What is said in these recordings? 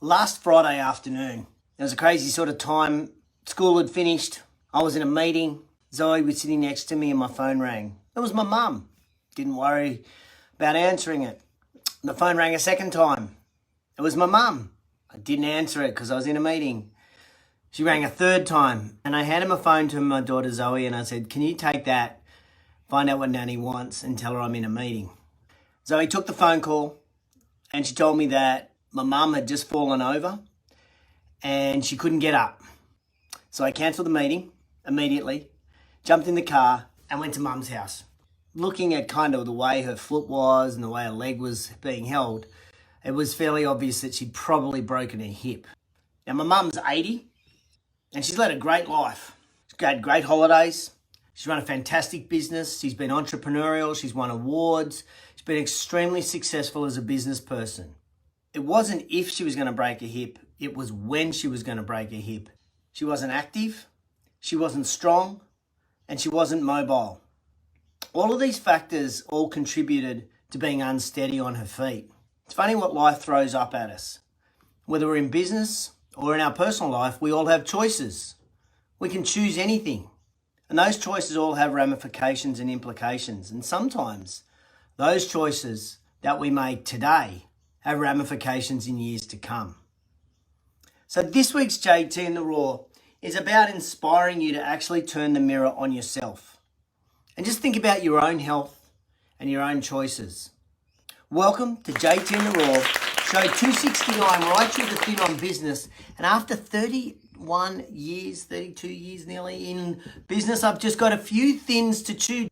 Last Friday afternoon, it was a crazy sort of time. School had finished. I was in a meeting. Zoe was sitting next to me and my phone rang. It was my mum. Didn't worry about answering it. The phone rang a second time. It was my mum. I didn't answer it because I was in a meeting. She rang a third time and I handed my phone to my daughter Zoe and I said, "Can you take that, find out what Nanny wants and tell her I'm in a meeting?" Zoe took the phone call and she told me that my mum had just fallen over and she couldn't get up. So I cancelled the meeting immediately, jumped in the car and went to mum's house. Looking at kind of the way her foot was and the way her leg was being held, it was fairly obvious that she'd probably broken her hip. Now my mum's 80 and she's led a great life. She's had great holidays. She's run a fantastic business. She's been entrepreneurial. She's won awards. She's been extremely successful as a business person. It wasn't if she was going to break a hip, it was when she was going to break a hip. She wasn't active, she wasn't strong, and she wasn't mobile. All of these factors all contributed to being unsteady on her feet. It's funny what life throws up at us. Whether we're in business or in our personal life, we all have choices. We can choose anything. And those choices all have ramifications and implications. And sometimes those choices that we make today have ramifications in years to come. So this week's JT in the Raw is about inspiring you to actually turn the mirror on yourself and just think about your own health and your own choices. Welcome to JT in the Raw, show 269, right through the thin on business. And after 31 years, 32 years nearly in business, I've just got a few thins to chew.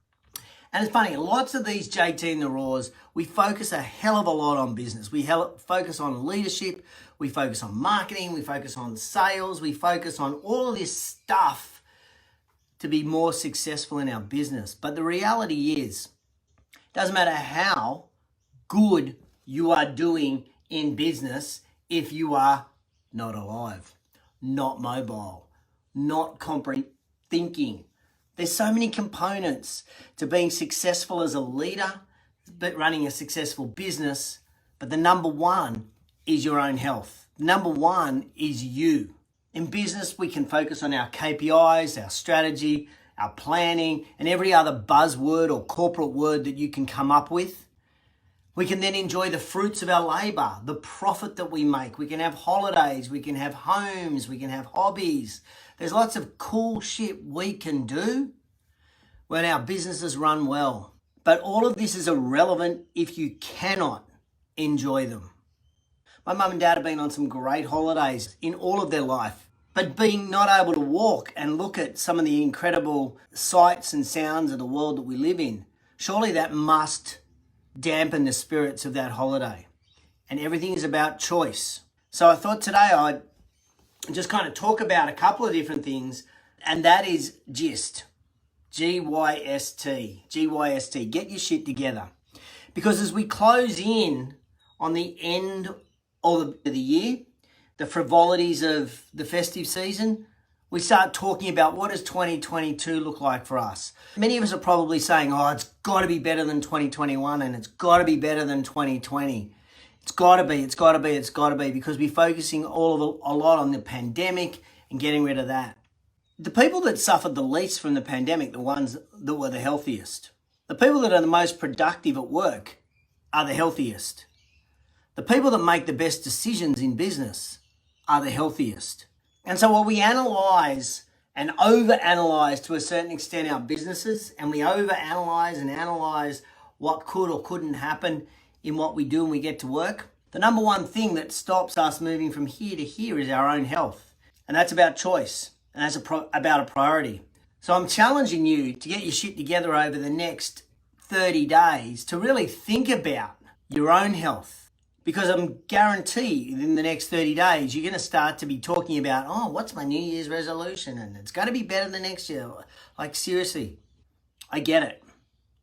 And it's funny, lots of these JT in the Raws, we focus a hell of a lot on business. We focus on leadership, we focus on marketing, we focus on sales, we focus on all of this stuff to be more successful in our business. But the reality is, it doesn't matter how good you are doing in business if you are not alive, not mobile, not thinking. There's so many components to being successful as a leader, but running a successful business. But the number one is your own health. Number one is you. In business, we can focus on our KPIs, our strategy, our planning, and every other buzzword or corporate word that you can come up with. We can then enjoy the fruits of our labor, the profit that we make. We can have holidays, we can have homes, we can have hobbies. There's lots of cool shit we can do when our businesses run well. But all of this is irrelevant if you cannot enjoy them. My mum and dad have been on some great holidays in all of their life, but being not able to walk and look at some of the incredible sights and sounds of the world that we live in, surely that must dampen the spirits of that holiday. And everything is about choice. So I thought today I'd just kind of talk about a couple of different things, and that is GYST. G-Y-S-T. G-Y-S-T. Get your shit together. Because as we close in on the end of the year, the frivolities of the festive season, we start talking about what does 2022 look like for us. Many of us are probably saying, oh, it's got to be better than 2021 and it's got to be better than 2020. It's got to be because we're focusing a lot on the pandemic and getting rid of that. The people that suffered the least from the pandemic, the ones that were the healthiest. The people that are the most productive at work are the healthiest. The people that make the best decisions in business are the healthiest. And so while we analyze and overanalyze to a certain extent our businesses, and we overanalyze and analyze what could or couldn't happen in what we do when we get to work, the number one thing that stops us moving from here to here is our own health. And that's about choice. And that's about a priority. So I'm challenging you to get your shit together over the next 30 days to really think about your own health. Because I'm guaranteed in the next 30 days, you're going to start to be talking about, oh, what's my New Year's resolution? And it's going to be better than next year. Like, seriously, I get it.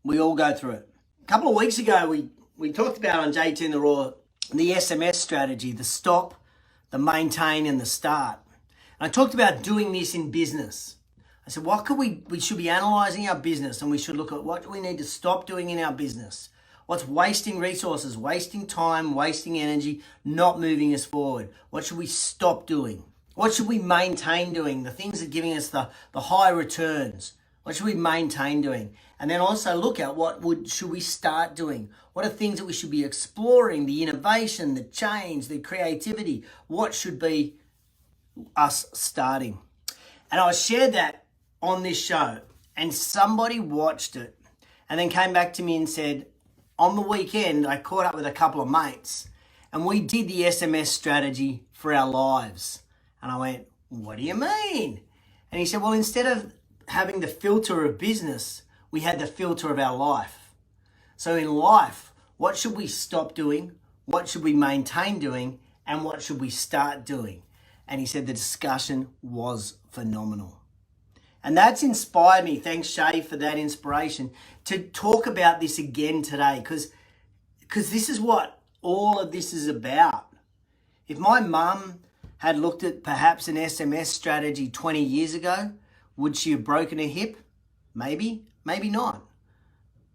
We all go through it. A couple of weeks ago, we talked about on JT in the Raw, the SMS strategy, the stop, the maintain, and the start. And I talked about doing this in business. I said, we should be analyzing our business and we should look at what we need to stop doing in our business. What's wasting resources, wasting time, wasting energy, not moving us forward? What should we stop doing? What should we maintain doing? The things that are giving us the high returns. What should we maintain doing? And then also look at should we start doing? What are things that we should be exploring? The innovation, the change, the creativity. What should be us starting? And I shared that on this show, and somebody watched it and then came back to me and said, on the weekend, I caught up with a couple of mates and we did the SMS strategy for our lives. And I went, what do you mean? And he said, well, instead of having the filter of business, we had the filter of our life. So in life, what should we stop doing? What should we maintain doing? And what should we start doing? And he said the discussion was phenomenal. And that's inspired me. Thanks, Shay, for that inspiration to talk about this again today, because this is what all of this is about. If my mum had looked at perhaps an SMS strategy 20 years ago, would she have broken her hip? Maybe, maybe not.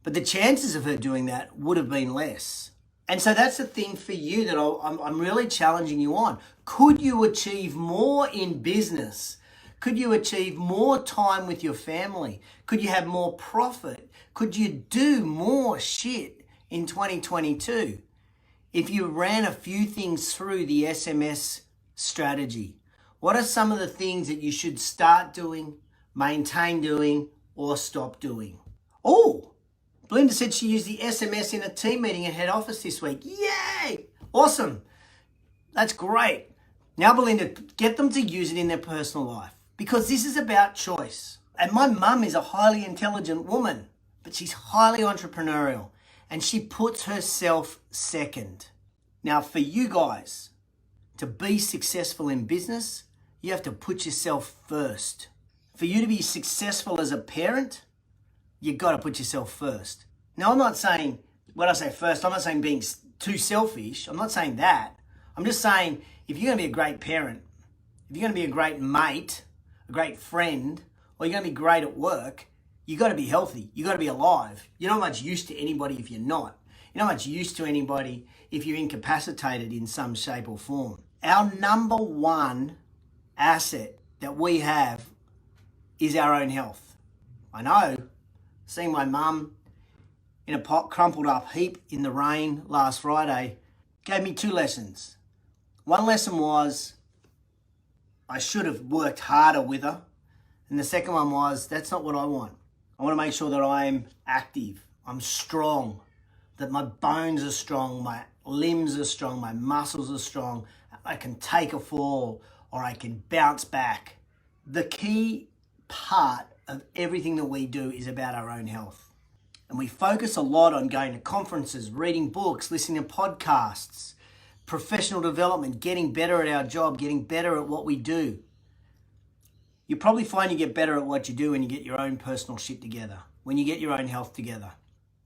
But the chances of her doing that would have been less. And so that's the thing for you that I'm really challenging you on. Could you achieve more in business? Could you achieve more time with your family? Could you have more profit? Could you do more shit in 2022 if you ran a few things through the SMS strategy? What are some of the things that you should start doing, maintain doing, or stop doing? Oh, Belinda said she used the SMS in a team meeting at head office this week. Yay! Awesome. That's great. Now, Belinda, get them to use it in their personal life, because this is about choice. And my mum is a highly intelligent woman, but she's highly entrepreneurial and she puts herself second. Now, for you guys to be successful in business, you have to put yourself first. For you to be successful as a parent, you've got to put yourself first. Now, I'm not saying, when I say first, I'm not saying being too selfish. I'm not saying that. I'm just saying, if you're going to be a great parent, if you're going to be a great mate, a great friend, or you're going to be great at work, you've got to be healthy. You've got to be alive. You're not much use to anybody if you're not. You're not much use to anybody if you're incapacitated in some shape or form. Our number one asset that we have is our own health. I know, seeing my mum in a crumpled up heap in the rain last Friday gave me two lessons. One lesson was I should have worked harder with her. And the second one was, that's not what I want. I want to make sure that I am active, I'm strong, that my bones are strong, my limbs are strong, my muscles are strong, I can take a fall or I can bounce back. The key part of everything that we do is about our own health. And we focus a lot on going to conferences, reading books, listening to podcasts, professional development, getting better at our job, getting better at what we do. You probably find you get better at what you do when you get your own personal shit together, when you get your own health together.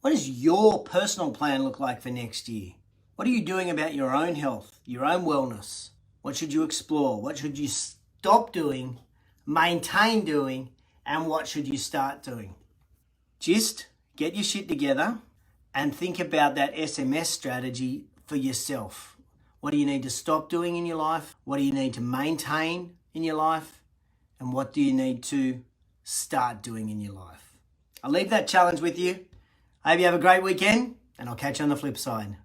What does your personal plan look like for next year? What are you doing about your own health, your own wellness? What should you explore? What should you stop doing, maintain doing, and what should you start doing? Just get your shit together and think about that SMS strategy for yourself. What do you need to stop doing in your life? What do you need to maintain in your life? And what do you need to start doing in your life? I'll leave that challenge with you. I hope you have a great weekend, and I'll catch you on the flip side.